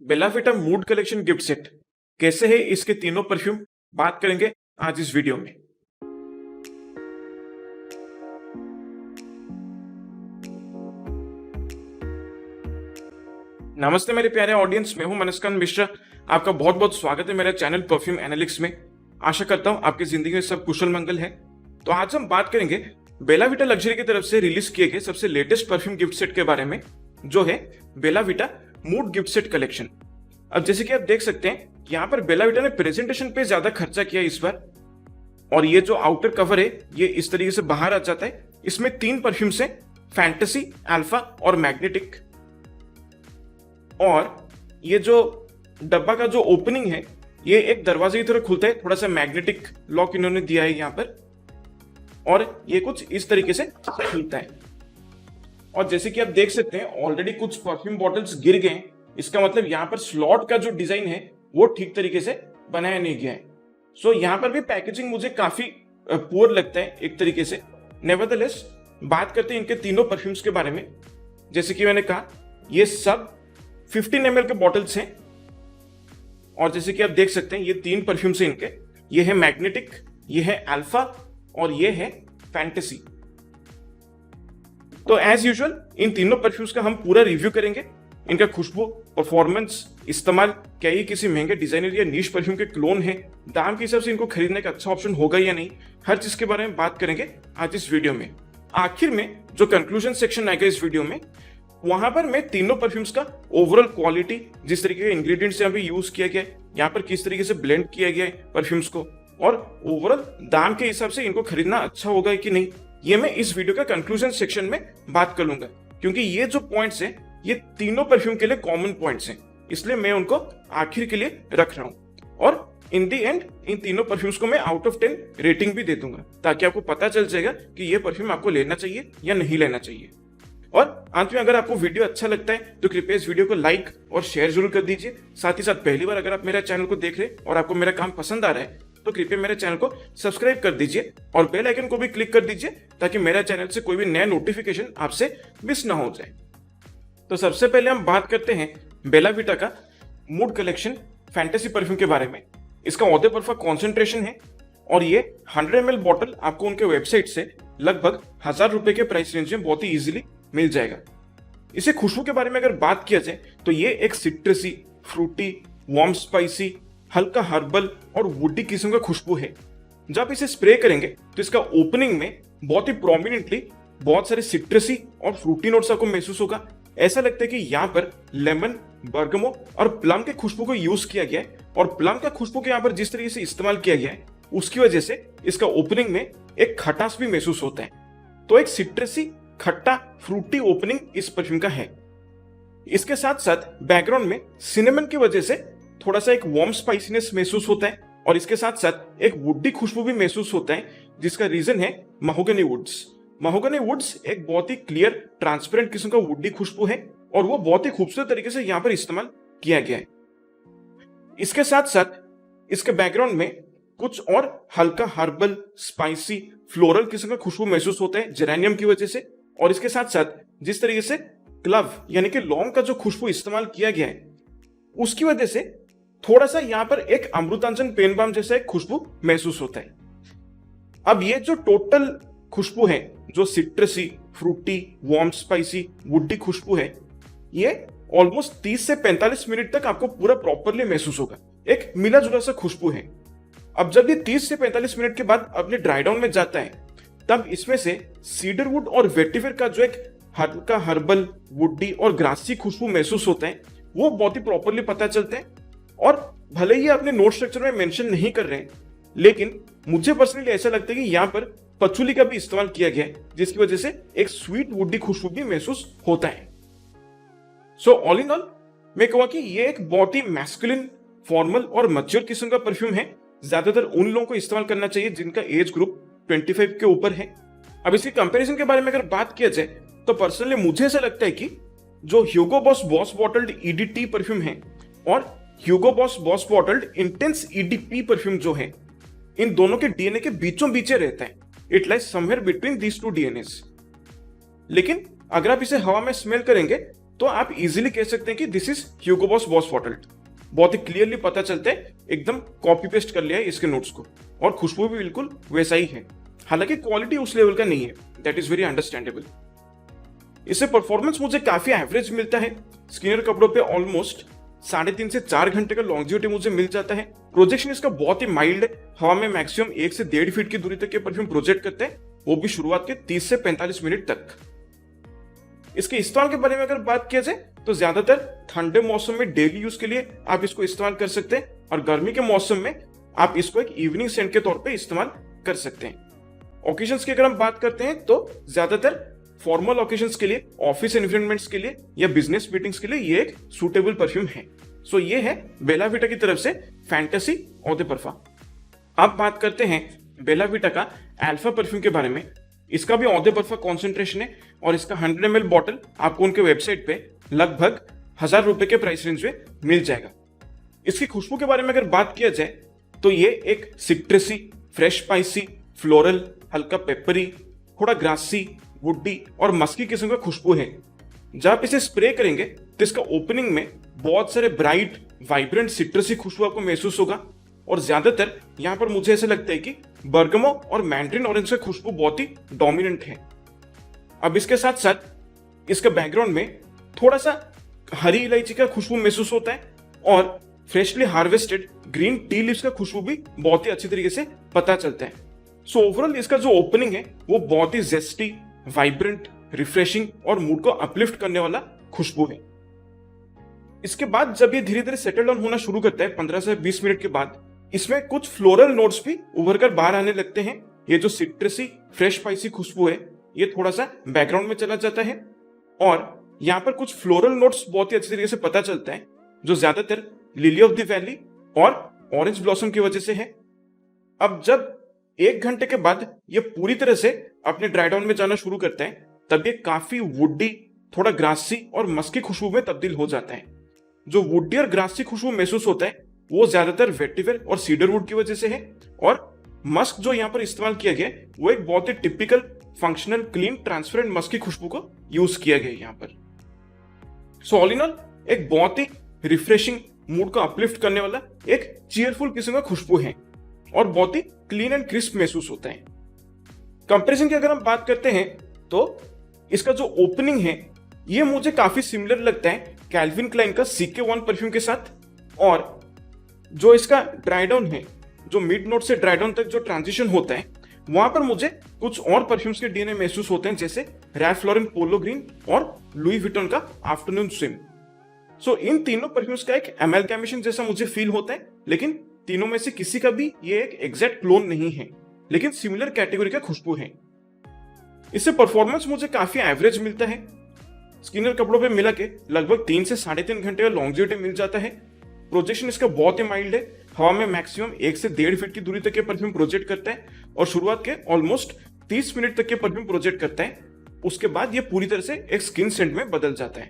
बेला विटा mood collection gift set कैसे है, इसके तीनों परफ्यूम बात करेंगे आज इस वीडियो में। नमस्ते मेरे प्यारे ऑडियंस, मैं हूं मनस्कांत मिश्रा। आपका बहुत बहुत स्वागत है मेरे चैनल परफ्यूम एनालिटिक्स में। आशा करता हूं आपकी जिंदगी में सब कुशल मंगल है। तो आज हम बात करेंगे बेला विटा लग्जरी की तरफ से रिलीज किए गए सबसे लेटेस्ट परफ्यूम गिफ्ट सेट के बारे में, जो है बेला विटा मूड गिफ्ट सेट कलेक्शन। अब जैसे कि आप देख सकते हैं, यहाँ पर बेला विटा ने प्रेजेंटेशन पे ज्यादा खर्चा किया इस बार, और ये जो आउटर कवर है ये इस तरीके से बाहर आ जाता है। इसमें 3 परफ्यूम्स हैं, फैंटेसी, अल्फा और मैग्नेटिक। और ये जो डब्बा का जो ओपनिंग है ये एक दरवाजे की तरह खुलता है, थोड़ा सा मैग्नेटिक लॉक इन्होंने दिया है यहाँ पर, और ये कुछ इस तरीके से खुलता है। और जैसे कि आप देख सकते हैं ऑलरेडी कुछ परफ्यूम बॉटल्स गिर गए हैं। इसका मतलब यहाँ पर स्लॉट का जो डिजाइन है वो ठीक तरीके से बनाया नहीं गया है। सो यहाँ पर भी पैकेजिंग मुझे काफी पुअर लगता है एक तरीके से। नेवरदलेस बात करते हैं इनके तीनों परफ्यूम्स के बारे में। जैसे कि मैंने कहा, ये सब 15 ml के बॉटल्स हैं, और जैसे कि आप देख सकते हैं ये 3 परफ्यूम्स हैं इनके। ये है मैग्नेटिक, ये है अल्फा और ये है फैंटेसी। तो एज यूजुअल इन तीनों परफ्यूम्स का हम पूरा रिव्यू करेंगे। इनका खुशबू, परफॉर्मेंस, इस्तेमाल, क्या ये किसी महंगे डिजाइनर या नीश परफ्यूम के क्लोन है, दाम के हिसाब से इनको खरीदने का अच्छा ऑप्शन होगा या नहीं, हर चीज के बारे में बात करेंगे आज इस वीडियो में। आखिर में जो कंक्लूजन सेक्शन आएगा इस वीडियो में, वहां पर मैं तीनों परफ्यूम्स का ओवरऑल क्वालिटी, जिस तरीके के इंग्रेडिएंट्स यहाँ पे यूज किया गया है, यहाँ पर किस तरीके से ब्लेंड किया गया है परफ्यूम्स को, और ओवरऑल दाम के हिसाब से इनको खरीदना अच्छा होगा कि नहीं, ये मैं इस वीडियो का कंक्लूजन सेक्शन में बात कर लूंगा। क्योंकि ये जो पॉइंट्स हैं ये तीनों परफ्यूम के लिए कॉमन पॉइंट्स हैं, इसलिए मैं उनको आखिर के लिए रख रहा हूं। और इन दी एंड इन तीनों परफ्यूम्स को मैं आउट ऑफ 10 रेटिंग भी दे दूंगा, ताकि आपको पता चल जाएगा कि ये परफ्यूम आपको लेना चाहिए या नहीं लेना चाहिए। और अंत में अगर आपको वीडियो अच्छा लगता है तो कृपया इस वीडियो को लाइक और शेयर जरूर कर दीजिए। साथ ही साथ पहली बार अगर आप मेरा चैनल को देख रहे हैं और आपको मेरा काम पसंद आ रहा है तो कृपया मेरे चैनल को सब्सक्राइब कर दीजिए और बेल आइकन को भी क्लिक कर दीजिए, ताकि मेरा चैनल से कोई भी नया नोटिफिकेशन आपसे मिस ना हो जाए। तो सबसे पहले हम बात करते हैं बेला विटा का मूड कलेक्शन फैंटेसी परफ्यूम के बारे में। इसका औदे परफा कॉन्सेंट्रेशन है, और ये 100 ml बॉटल आपको उनके वेबसाइट से लगभग 1000 रुपए के प्राइस रेंज में बहुत ही इजीली मिल जाएगा। इसे खुशबू के बारे में अगर बात किया जाए तो ये एक सिट्रसी, फ्रूटी, वार्म स्पाइसी, हल्का हर्बल और वुडी किस्म का खुशबू है। जब आप इसे स्प्रे करेंगे तो इसका ओपनिंग में बहुत ही प्रोमिनेंटली बहुत सारे सिट्रसी और फ्रूटी नोट्स आपको महसूस होगा। ऐसा लगता है कि यहाँ पर लेमन, बर्गमो और प्लम के खुशबू को यूज किया गया है, और प्लम का खुशबू को यहाँ पर जिस तरीके से इस्तेमाल किया गया है उसकी वजह से इसका ओपनिंग में एक खटास भी महसूस होता है। तो एक सिट्रसी, खट्टा, फ्रूटी ओपनिंग इस परफ्यूम का है। इसके साथ साथ बैकग्राउंड में सिनेमन की वजह से थोड़ा सा एक वार्म स्पाइसीनेस महसूस होता है, और इसके साथ साथ एक वुडी खुशबू भी महसूस होता है, जिसका रीजन है महोगनी वुड्स। महोगनी वुड्स एक बहुत ही क्लियर, ट्रांसपेरेंट किस्म का वुडी खुशबू है, और वो बहुत ही खूबसूरत तरीके से यहाँ पर इस्तेमाल किया गया है। इसके साथ साथ इसके बैकग्राउंड में कुछ और हल्का हर्बल, स्पाइसी, फ्लोरल किस्म का खुशबू महसूस होता है जेरेनियम की वजह से, और इसके साथ साथ जिस तरीके से क्लव यानी कि लौंग का जो खुशबू इस्तेमाल किया गया है उसकी वजह से थोड़ा सा यहाँ पर एक अमृतांजन पेन बाम जैसा एक खुशबू महसूस होता है। अब ये जो टोटल खुशबू है, जो citrusy, fruity, warm spicy, woody खुशबू है, ये ऑलमोस्ट 30 से 45 मिनट तक आपको पूरा प्रॉपरली महसूस होगा। एक मिला जुला सा खुशबू है। अब जब ये 30 से 45 मिनट के बाद अपने ड्राई डाउन में जाता है, तब इसमें से सीडरवुड और वेटिवर का जो एक हल्का हर्बल, वुडी और ग्रासी खुशबू महसूस होता है, वो बहुत ही प्रॉपरली पता चलता है। और भले ही अपने नोट स्ट्रक्चर में मेंशन नहीं कर रहे हैं, लेकिन मुझे पर्सनली ऐसा लगता है कि यहाँ पर पचुली का भी इस्तेमाल किया गया है, जिसकी वजह से एक स्वीट वुडी खुशबू भी महसूस होता है। सो ऑल इन ऑल मैं कहूँगा कि ये एक बहुत ही मैस्कुलिन, फॉर्मल और मैच्योर किस्म का परफ्यूम है। ज्यादातर उन लोगों को इस्तेमाल करना चाहिए जिनका एज ग्रुप 25 के ऊपर है। अब इसके कंपैरिजन के बारे में अगर बात किया जाए तो पर्सनली मुझे ऐसा लगता है कि जो Hugo Boss Boss Bottled EDT perfume है और Hugo Boss Boss Bottled Intense EDP perfume जो है, इन दोनों के डीएनए के बीचों बीचे रहता है। It lies somewhere between these two DNS. लेकिन अगर आप इसे हवा में स्मेल करेंगे तो आप इजीली कह सकते हैं कि this is Hugo Boss Boss bottled. बहुत ही क्लियरली पता चलता है, एकदम कॉपी पेस्ट कर लिया है इसके नोट्स को, और खुशबू भी बिल्कुल वैसा ही है। हालांकि क्वालिटी उस लेवल का नहीं है, दैट इज वेरी अंडरस्टैंडेबल। इससे परफॉर्मेंस मुझे काफी एवरेज मिलता है। स्किनर कपड़ों पे ऑलमोस्ट 3.5 से 4 घंटे का लॉन्जिविटी मुझे मिल जाता है। प्रोजेक्शन इसका बहुत ही माइल्ड है, हवा में मैक्सिमम 1 से 1.5 फीट की दूरी तक के परफ्यूम प्रोजेक्ट करते हैं, वो भी शुरुआत के 30 से 45 मिनट तक। इसके इस्तेमाल के बारे में अगर बात किया जाए तो ज्यादातर ठंडे मौसम में डेली यूज के लिए आप इसको इस्तेमाल कर सकते हैं, और गर्मी के मौसम में आप इसको एक इवनिंग सेंट के तौर पे इस्तेमाल कर सकते हैं। ओकेजन्स की अगर हम बात करते हैं तो ज्यादातर फॉर्मल ओकेजन्स के लिए, ऑफिस एनवायरनमेंट्स के लिए या बिजनेस मीटिंग्स के लिए ये एक सूटेबल परफ्यूम है। सो ये है बेला विटा की तरफ से फैंटेसी ऑ द परफा। अब बात करते हैं बेला विटा का अल्फा परफ्यूम के बारे में। इसका भी ऑ द परफा कॉन्सेंट्रेशन है, और इसका 100 ml बॉटल आपको उनके वेबसाइट पे लगभग 1000 रुपए के प्राइस रेंज में मिल जाएगा। इसकी खुशबू के बारे में अगर बात किया जाए तो ये एक सिट्रसी, फ्रेश स्पाइसी, फ्लोरल, हल्का पेपरी, थोड़ा ग्रासी, वुडी और मस्की किस्म का खुशबू है। जब आप इसे स्प्रे करेंगे तो इसका ओपनिंग में बहुत सारे ब्राइट, वाइब्रेंट सिट्रसी खुशबू आपको महसूस होगा, और ज्यादातर यहाँ पर मुझे ऐसा लगता है कि बर्गमो और मैंड्रिन ऑरेंज का खुशबू बहुत ही डोमिनेंट है। अब इसके साथ साथ इसका बैकग्राउंड में थोड़ा सा हरी इलायची का खुशबू महसूस होता है, और freshly harvested green tea leaves का खुशबू भी बहुत ही अच्छी तरीके से पता चलता है। सो ओवरऑल इसका जो ओपनिंग है वो बहुत ही जेस्टी, वाइब्रेंट, रिफ्रेशिंग और मूड को अपलिफ्ट करने वाला खुशबू है। इसके बाद जब ये धीरे धीरे सेटल डाउन होना शुरू करता है 15 से 20 मिनट के बाद, इसमें कुछ फ्लोरल नोट्स भी उभर कर बाहर आने लगते हैं। ये जो सिट्रसी, फ्रेश स्पाइसी खुशबू है ये थोड़ा सा बैकग्राउंड में चला जाता है, और यहाँ पर कुछ फ्लोरल नोट्स बहुत ही अच्छी तरीके से पता चलता है, जो ज्यादातर लिली ऑफ द वैली और ऑरेंज ब्लॉसम की वजह से है। अब जब 1 घंटे के बाद ये पूरी तरह से अपने ड्राई डाउन में जाना शुरू करता है, तब ये काफी वुडी, थोड़ा ग्रासी और मस्की खुशबू में तब्दील हो जाता है। जो वुडी और ग्रासी खुशबू महसूस होता है वो ज्यादातर वेटिवर और सीडर वुड की वजह से है, और मस्क जो यहाँ पर इस्तेमाल किया गया वो एक बहुत ही typical functional clean transparent musk की खुशबू को यूज किया गया यहाँ पर। सो ऑल इन ऑल एक बहुत ही रिफ्रेशिंग, मूड को अपलिफ्ट करने वाला एक चीयरफुल किस्म का खुशबू है, और बहुत ही क्लीन एंड क्रिस्प महसूस होता है। कंपैरिजन की अगर हम बात करते हैं तो इसका जो ओपनिंग है ये मुझे काफी सिमिलर लगता है कैल्विन क्लाइन का CK1 परफ्यूम के साथ, और जो इसका ड्राई डाउन है, जो मिड नोट से ड्राई डाउन तक जो ट्रांजिशन होता है, वहां पर मुझे कुछ और परफ्यूम्स के डीएनए महसूस होते हैं, जैसे रैल्फ लॉरेन पोलो ग्रीन और लुई विटन का आफ्टरनून स्विम। सो इन तीनों परफ्यूम्स का एक एमैल्गेमेशन जैसा मुझे फील होता है, लेकिन तीनों में से किसी का भी ये एक एग्जैक्ट क्लोन नहीं है, लेकिन सिमिलर कैटेगरी का खुशबू है। इससे परफॉर्मेंस मुझे काफी एवरेज मिलता है। स्किनर कपड़ों पे मिला के लगभग 3 से 3.5 घंटे का लॉन्जिविटी मिल जाता है। प्रोजेक्शन इसका बहुत ही माइल्ड है, हवा में मैक्सिमम 1 से 1.5 फीट की दूरी तक के परफ्यूम प्रोजेक्ट करता है, और शुरुआत के ऑलमोस्ट 30 मिनट तक के परफ्यूम प्रोजेक्ट करता है। उसके बाद ये पूरी तरह से एक स्किन सेंट में बदल जाता है।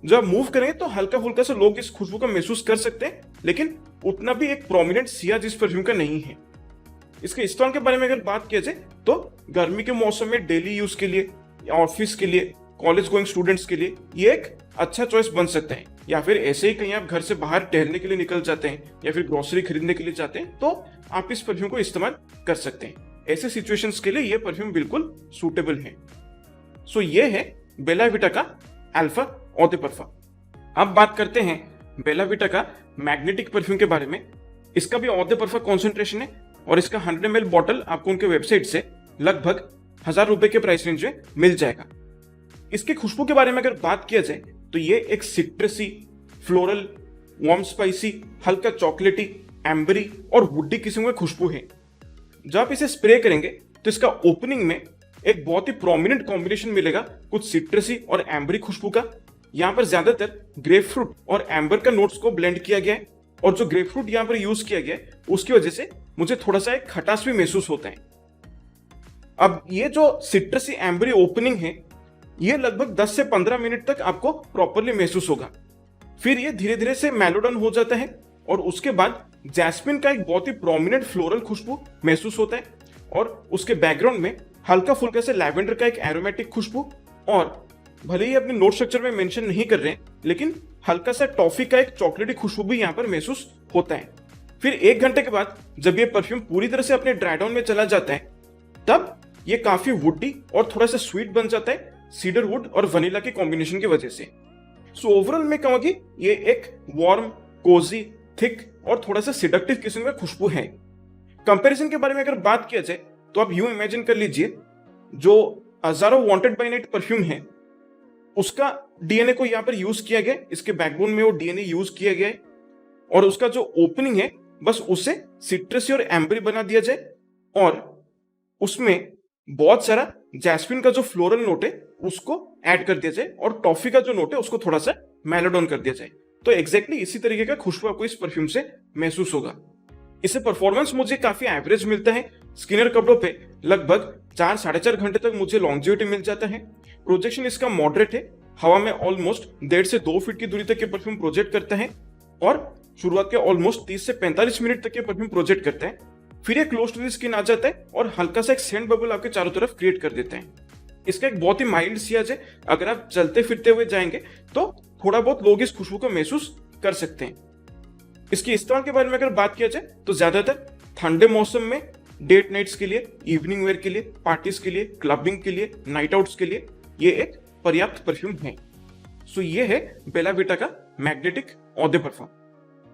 जब आप मूव करें तो हल्का फुल्का से लोग इस खुशबू को महसूस कर सकते हैं, लेकिन उतना भी एक प्रोमिनेंट सियाज इस परफ्यूम का नहीं है। इसके इस्तेमाल के बारे में अगर बात किया जाए तो गर्मी के मौसम में डेली यूज के लिए, ऑफिस के लिए, कॉलेज गोइंग स्टूडेंट्स के लिए ये एक अच्छा चॉइस बन सकता है, या फिर ऐसे ही कहीं आप घर से बाहर टहलने के लिए निकल जाते हैं या फिर ग्रोसरी खरीदने के लिए जाते हैं तो आप इस परफ्यूम को इस्तेमाल कर सकते हैं। ऐसे सिचुएशंस के लिए ये परफ्यूम बिल्कुल सूटेबल है। सो ये है बेला विटा का अल्फा ऑ द परफा। अब बात करते हैं बेला विटा का मैग्नेटिक परफ्यूम के बारे में। इसका भी ऑ द परफा कॉन्सेंट्रेशन है, और इसका 100 ml बॉटल आपको उनके वेबसाइट से लगभग 1000 रुपए के प्राइस रेंज में मिल जाएगा। इसकी खुशबू के बारे में अगर बात किया जाए तो ये एक सिट्रसी, फ्लोरल, वार्म स्पाइसी, हल्का चॉकलेटी, एम्बरी और वुडी किस्म का खुशबू है। जब आप इसे स्प्रे करेंगे तो इसका ओपनिंग में एक बहुत ही प्रोमिनेंट कॉम्बिनेशन मिलेगा कुछ सिट्रसी और एम्बरी खुशबू का। यहाँ पर ज्यादातर ग्रेपफ्रूट और एम्बर का नोट्स को ब्लेंड किया गया है, और जो ग्रेपफ्रूट यहाँ पर यूज किया गया है उसकी वजह से मुझे थोड़ा सा एक खटास भी महसूस होता है। अब ये जो सिट्रसी एम्बरी ओपनिंग है ये लगभग 10 से 15 मिनट तक आपको प्रॉपरली महसूस होगा, फिर ये धीरे धीरे से मेलोडन हो जाता है, और उसके बाद जैस्मिन का एक बहुत ही प्रोमिनेंट फ्लोरल खुशबू महसूस होता है, और उसके बैकग्राउंड में हल्का फुल्का से लैवेंडर का एक एरोमेटिक खुशबू और भले ही अपने नोट स्ट्रक्चर में मेंशन नहीं कर रहे हैं, लेकिन हल्का सा टॉफी का एक चॉकलेटी खुशबू भी यहाँ पर महसूस होता है। फिर 1 घंटे के बाद जब ये परफ्यूम पूरी तरह से अपने ड्राई डाउन में चला जाता है, तब ये काफी वुडी और थोड़ा सा स्वीट बन जाता है, सीडर वुड और वनीला के कॉम्बिनेशन की वजह से। सो ओवरऑल मैं कहूंगा कि ये एक वार्म, कोजी, थिक और थोड़ा सा सिडक्टिव किस्म का खुशबू है। कंपैरिजन के बारे में अगर बात किया जाए तो आप यूं इमेजिन कर लीजिए, जो अज़ारो वांटेड बाय नाइट परफ्यूम है उसका डीएनए को यहाँ पर यूज किया गया, इसके बैकबोन में वो डीएनए यूज किया गया है, और उसका जो ओपनिंग है बस उसे सिट्रसी और एम्बरी बना दिया जाए, और उसमें बहुत सारा जैस्मिन का जो फ्लोरल नोट है उसको ऐड कर दिया जाए, और टॉफी का जो नोट है उसको थोड़ा सा मेलोडोन कर दिया जाए। तो एग्जैक्टली इसी तरीके का खुशबू आपको इस परफ्यूम से महसूस होगा। इससे परफॉर्मेंस मुझे काफी एवरेज मिलता है। स्किनर कपड़ों पे लगभग 4-4.5 घंटे तक मुझे लॉन्जिविटी मिल जाता है। प्रोजेक्शन इसका मॉडरेट है, हवा में ऑलमोस्ट 1.5 से 2 फीट की दूरी तक ये परफ्यूम प्रोजेक्ट करता है, और शुरुआत के ऑलमोस्ट 30 से 45 मिनट तक ये परफ्यूम प्रोजेक्ट करता है। फिर ये क्लोज टू द स्किन आ जाता है और हल्का सा एक सेंट बबल आपके चारों तरफ क्रिएट कर देता है। इसका एक बहुत ही माइल्ड सियाज है, अगर आप चलते फिरते हुए जाएंगे तो थोड़ा बहुत लोग इस खुशबू को महसूस कर सकते हैं। इसके इस्तेमाल के बारे में अगर बात किया जाए तो ज्यादातर ठंडे मौसम में डेट नाइट्स के लिए, इवनिंग वेयर के लिए, पार्टीज के लिए, क्लबिंग के लिए, नाइट आउट्स के लिए ये एक पर्याप्त परफ्यूम है। सो ये है बेला विटा का मैग्नेटिक ऑदे परफ्यूम।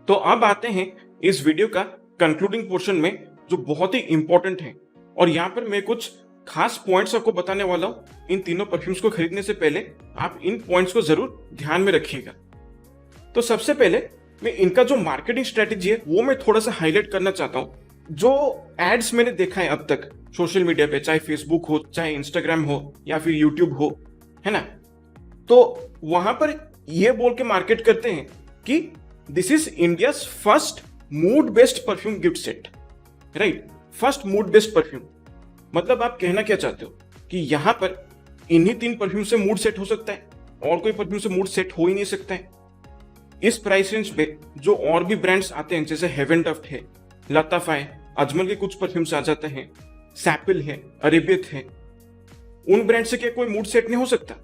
तो अब आते हैं इस वीडियो का कंक्लूडिंग पोर्शन में, जो बहुत ही इंपॉर्टेंट है, और यहाँ पर मैं कुछ खास पॉइंट्स आपको बताने वाला हूं। इन तीनों परफ्यूम्स को खरीदने से पहले आप इन पॉइंट्स को जरूर ध्यान में रखिएगा। तो सबसे पहले मैं इनका जो मार्केटिंग स्ट्रेटेजी है वो मैं थोड़ा सा हाईलाइट करना चाहता हूं। जो एड्स मैंने देखा है अब तक सोशल मीडिया पे, चाहे फेसबुक हो, चाहे इंस्टाग्राम हो, या फिर यूट्यूब हो, है ना, तो वहां पर ये बोल के मार्केट करते हैं कि this is India's first mood based perfume gift set, right. First mood based perfume मतलब आप कहना क्या चाहते हो कि यहां पर इन्हीं 3 परफ्यूम से मूड सेट हो सकता है, और कोई परफ्यूम से मूड सेट हो ही नहीं सकता है। इस प्राइस रेंज पे जो और भी ब्रांड्स आते हैं, जैसे हेवन डफ्ट है, लताफा है, अजमल के कुछ परफ्यूम्स आ जाते हैं, सैपिल है, अरेबियत है, उन ब्रांड से क्या कोई मूड सेट नहीं हो सकता?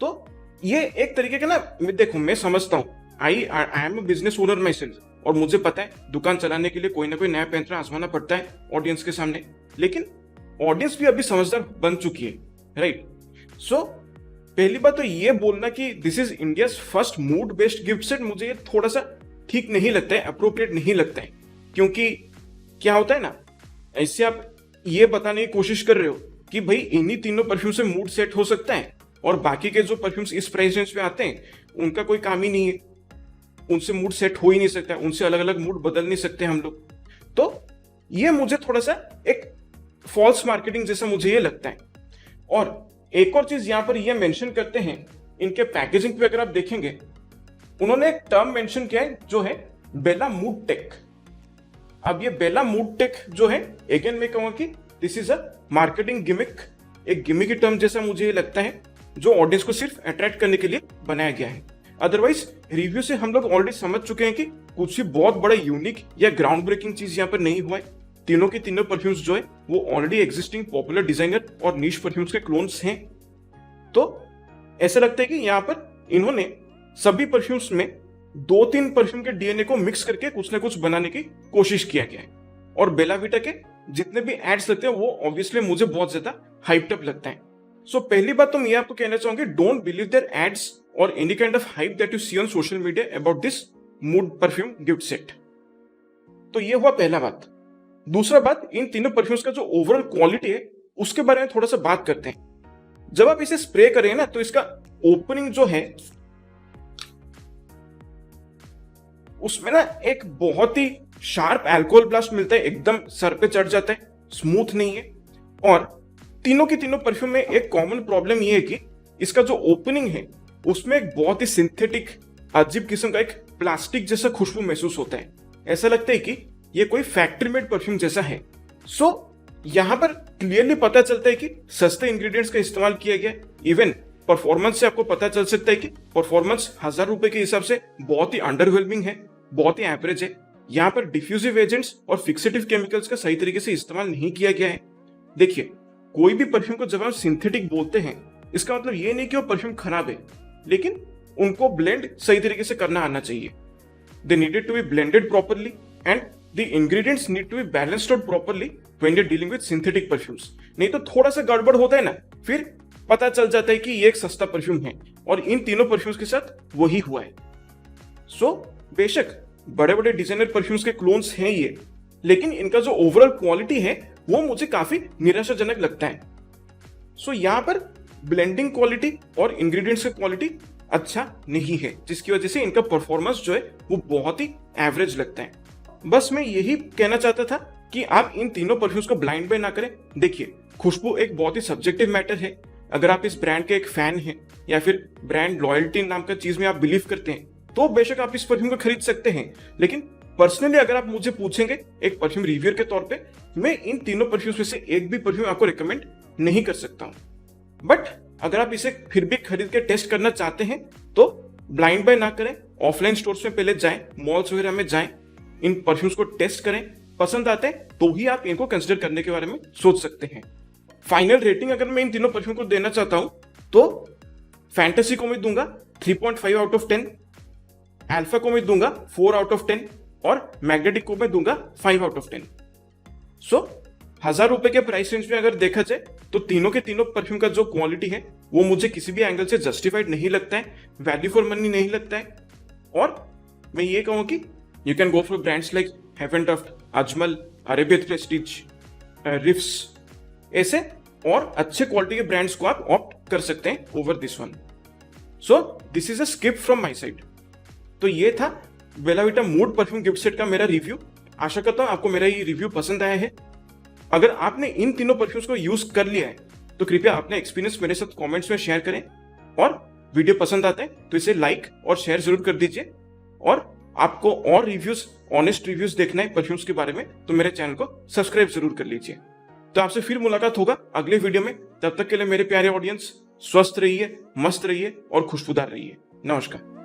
तो ये एक तरीके का ना, देखो मैं समझता हूँ, I am a business owner my self, और मुझे पता है दुकान चलाने के लिए कोई ना कोई नया पैंतरा आजमाना पड़ता है ऑडियंस के सामने, लेकिन ऑडियंस भी अभी समझदार बन चुकी है, राइट। सो पहली बात तो ये बोलना कि this is India's first mood based gift set, मुझे ये थोड़ा सा ठीक नहीं लगता है, अप्रोप्रिएट नहीं लगता है। क्योंकि क्या होता है ना, ऐसे आप ये बताने की कोशिश कर रहे हो कि भाई इन्हीं तीनों परफ्यूम से मूड सेट हो सकता है, और बाकी के जो परफ्यूम्स इस प्राइस रेंज पे आते हैं उनका कोई काम ही नहीं है, उनसे मूड सेट हो ही नहीं सकता, उनसे अलग अलग मूड बदल नहीं सकते हम लोग। तो ये मुझे थोड़ा सा एक फॉल्स मार्केटिंग जैसा मुझे ये लगता है। और एक और चीज यहां पर ये मेंशन करते हैं, इनके पैकेजिंग पे अगर आप देखेंगे, उन्होंने एक टर्म मेंशन किया है जो है बेला मूड टेक। अब ये बेला मूड टेक जो है, अगेन मैं कहूंगा कि this is a marketing gimmick, एक गिमिक टर्म जैसा मुझे ये लगता है, जो ऑडियंस को सिर्फ अट्रैक्ट करने के लिए बनाया गया है। अदरवाइज रिव्यू से हम लोग ऑलरेडी समझ चुके हैं कि कुछ भी बहुत बड़ा यूनिक या ग्राउंड ब्रेकिंग चीज यहाँ पर नहीं हुआ है। तीनों के तीनों परफ्यूम्स जो है वो ऑलरेडी एग्जिस्टिंग पॉपुलर डिजाइनर और नीश परफ्यूम्स के क्लोन्स हैं। तो ऐसा लगता है कि यहाँ पर इन्होंने सभी परफ्यूम्स में 2-3 परफ्यूम के डीएनए को मिक्स करके कुछ ना कुछ बनाने की कोशिश किया गया है। और बेला विटा के जितने भी एड्स लगते हैं वो ऑब्वियसली मुझे बहुत ज्यादा हाइप्ड अप लगता है। सो पहली बात तो मैं आपको कहना चाहूंगी, डोंट बिलीव देयर एड्स और any kind of hype that you see on social media about this mood perfume gift set. तो ये हुआ पहला बात। दूसरा बात, इन तीनों परफ्यूम्स का जो ओवरऑल क्वालिटी है उसके बारे में थोड़ा सा बात करते हैं। जब आप इसे स्प्रे करें ना, तो इसका ओपनिंग जो है उसमें ना एक बहुत ही शार्प अल्कोहल ब्लास्ट मिलता है, एकदम सर पे चढ़ जाता है, स्मूथ नहीं है। और तीनों के तीनों परफ्यूम में एक कॉमन प्रॉब्लम ये है कि इसका जो ओपनिंग है उसमें एक बहुत ही सिंथेटिक अजीब किस्म का एक प्लास्टिक जैसा खुशबू महसूस होता है। ऐसा लगता है कि ये कोई फैक्ट्री मेड परफ्यूम जैसा है। सो यहां पर क्लियरली पता चलता है कि सस्ते इंग्रेडिएंट्स का इस्तेमाल किया गया। इवन परफॉर्मेंस से आपको पता चल सकता है कि परफॉर्मेंस 1000 रुपए के हिसाब से बहुत ही अंडरवेलमिंग है, बहुत ही एवरेज है। यहाँ पर डिफ्यूजिव एजेंट्स और फिक्सेटिव केमिकल्स का सही तरीके से इस्तेमाल नहीं किया गया है। देखिए, कोई भी परफ्यूम को जब हम सिंथेटिक बोलते हैं इसका मतलब ये नहीं कि वो परफ्यूम खराब है, लेकिन उनको ब्लेंड सही तरीके से करना आना चाहिए। They needed to be blended properly and the ingredients need to be balanced out properly when you are dealing with synthetic perfumes. नहीं तो थोड़ा सा गड़बड़ होता है ना, फिर पता चल जाता है कि ये एक सस्ता परफ्यूम है, और इन तीनों परफ्यूम्स के साथ वही हुआ है। सो बेशक बड़े बड़े डिजाइनर परफ्यूम्स के क्लोन्स हैं ये, लेकिन इनका जो ओवरऑल क्वालिटी है वो मुझे काफी निराशाजनक लगता है। सो यहाँ पर ब्लेंडिंग क्वालिटी और इंग्रेडिएंट्स की क्वालिटी अच्छा नहीं है, जिसकी वजह से इनका परफॉर्मेंस जो है वो बहुत ही एवरेज लगता है। बस मैं यही कहना चाहता था कि आप इन तीनों परफ्यूम्स को ब्लाइंड बाय ना करें। देखिए, खुशबू एक बहुत ही सब्जेक्टिव मैटर है। अगर आप इस ब्रांड के एक फैन हैं या फिर ब्रांड लॉयल्टी नाम का चीज में आप बिलीव करते हैं, तो बेशक आप इस परफ्यूम को खरीद सकते हैं। लेकिन पर्सनली अगर आप मुझे पूछेंगे एक परफ्यूम रिव्यूअर के तौर पे, मैं इन तीनों परफ्यूम्स में से एक भी परफ्यूम आपको रिकमेंड नहीं कर सकता हूं। बट अगर आप इसे फिर भी खरीद के टेस्ट करना चाहते हैं तो ब्लाइंड बाय ना करें, ऑफलाइन स्टोर्स में पहले जाएं, मॉल्स वगैरह में जाएं, इन परफ्यूम्स को टेस्ट करें, पसंद आते हैं तो ही आप इनको कंसिडर करने के बारे में सोच सकते हैं। फाइनल रेटिंग अगर मैं इन तीनों परफ्यूम को देना चाहता हूं तो फैंटेसी को मैं दूंगा 3.5 आउट ऑफ 10, अल्फा को मैं दूंगा 4 आउट ऑफ 10 और मैग्नेटिक को मैं दूंगा 5 आउट ऑफ 10। सो 1000 रुपए के प्राइस रेंज में अगर देखा जाए तो तीनों के तीनों परफ्यूम का जो क्वालिटी है वो मुझे किसी भी एंगल से जस्टिफाइड नहीं लगता है, वैल्यू फॉर मनी नहीं लगता है। और मैं ये कहूँ कि you can go for brands like Haven Tuft, Ajmal, Arabian Prestige, Riffs, ऐसे और अच्छे क्वालिटी के ब्रांड्स को आप ऑप्ट कर सकते हैं over this one. So this is a skip from my side. तो ये था बेला विटा मूड परफ्यूम गिफ्ट सेट का मेरा रिव्यू। आशा करता हूं आपको मेरा ये रिव्यू पसंद आया है। अगर आपने इन तीनों परफ्यूम्स को यूज कर लिया है तो कृपया अपना एक्सपीरियंस मेरे साथ कमेंट्स में शेयर करें, और वीडियो पसंद आता है तो इसे लाइक और शेयर जरूर कर दीजिए। और आपको और रिव्यूज, ऑनेस्ट रिव्यूज देखना है परफ्यूम्स के बारे में तो मेरे चैनल को सब्सक्राइब जरूर कर लीजिए। तो आपसे फिर मुलाकात होगा अगले वीडियो में। तब तक के लिए मेरे प्यारे ऑडियंस, स्वस्थ रहिए, मस्त रहिए और खुशबूदार रहिए। नमस्कार।